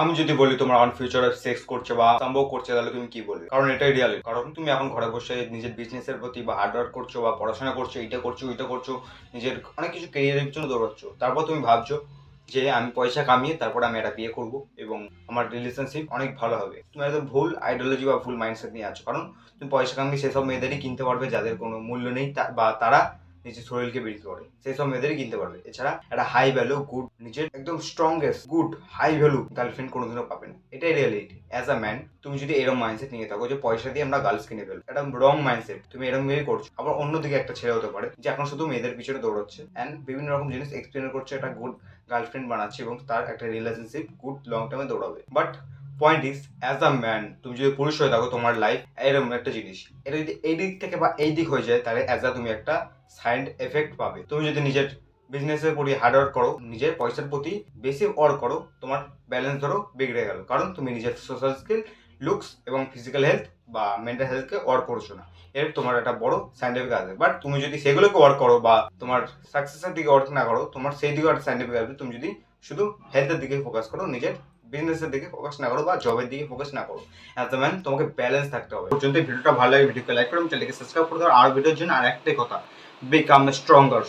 আমি যদি বলি তোমার অন ফিউচারে সেক্স করছে বা সম্ভব করছে, তাহলে তুমি কি বলবে? কারণ এটাই রিয়ালিটি। কারণ তুমি এখন ঘরে বসে নিজের বিজনেসের প্রতি বা হার্ডওয়ার্ক করছো বা পড়াশোনা করছো, এইটা করছো ওইটা করছো, নিজের অনেক কিছু কেরিয়ারের জন্য দৌড়াচ্ছ। তারপর তুমি ভাবছো যে আমি পয়সা কামিয়ে তারপর আমি একটা বিয়ে করব এবং আমার রিলেশনশিপ অনেক ভালো হবে। তুমি একদম ভুল আইডিওলজি বা ভুল মাইন্ডসেট নিয়ে আছো। কারণ তুমি পয়সা কামিয়ে সেসব মেয়েদেরই কিনতে পারবে যাদের কোনো মূল্য নেই বা তারা নিজের শরীরকে বিক্রি করে, সেই সব মেয়েদেরই কিনতে পারবে। এছাড়া একটা হাই ভ্যালু গুড, নিজের একদম strongest good high value girlfriend কোনোদিনও পাবে না। এটাই রিয়েলিটি। অ্যাজ আ ম্যান তুমি যদি এরকম মাইন্ডসেট নিয়ে থাকো যে পয়সা দিয়ে আমরা গার্লস কিনে ফেলবো, এটা রং মাইন্ডসেট। তুমি এরকম ভেবেই করছো। আবার অন্যদিকে একটা ছেলে হতে পারে যে এখন শুধু মেয়েদের পিছনে দৌড়াচ্ছে অ্যান্ড বিভিন্ন রকম জিনিস এক্সপ্লেন করছে, একটা গুড গার্লফ্রেন্ড বানাচ্ছে এবং তার একটা রিলেশনশিপ গুড লং টার্মে দৌড়াবে। But point is, as a man তুমি যদি পুরুষ হয়ে থাকো, তোমার লাইফ এরকম একটা জিনিস, এটা যদি এই দিক থেকে বা এই দিক হয়ে যায়, তাহলে অ্যাজ আ তুমি একটা সাইড এফেক্ট পাবে। তুমি যদি নিজের বিজনেসের প্রতি হার্ড ওয়ার্ক করো, নিজের পয়সার প্রতি বেশি ওয়ার্ক করো, তোমার ব্যালেন্স ধরো বিগড়ে গেল। কারণ তুমি নিজের সোশ্যাল স্কিল, লুকস এবং ফিজিক্যাল হেলথ বা মেন্টাল হেলথকে ওয়ার্ক করছো না। এর তোমার একটা বড় সাইন্টিফিক আসবে। বাট তুমি যদি সেগুলোকে ওয়ার্ক করো বা তোমার সাকসেসের দিকে ওয়ার্ক না করো, তোমার সেই দিকে একটা সাইন্টিফিক আসবে। তুমি যদি শুধু হেলথের দিকে ফোকাস করো, নিজের বিজনেসের দিকে ফোকাস না করো বা জবের দিকে ফোকাস না করো। অ্যাজ এ ম্যান তোমাকে ব্যালেন্স থাকতে হবে। পর্যন্ত ভিডিওটা ভালো লাগে, ভিডিওকে লাইক করো, চ্যানেলকে সাবস্ক্রাইব করে দাও। আর ভিডিওর জন্য আর একটাই কথা, বিকাম স্ট্রঙ্গার।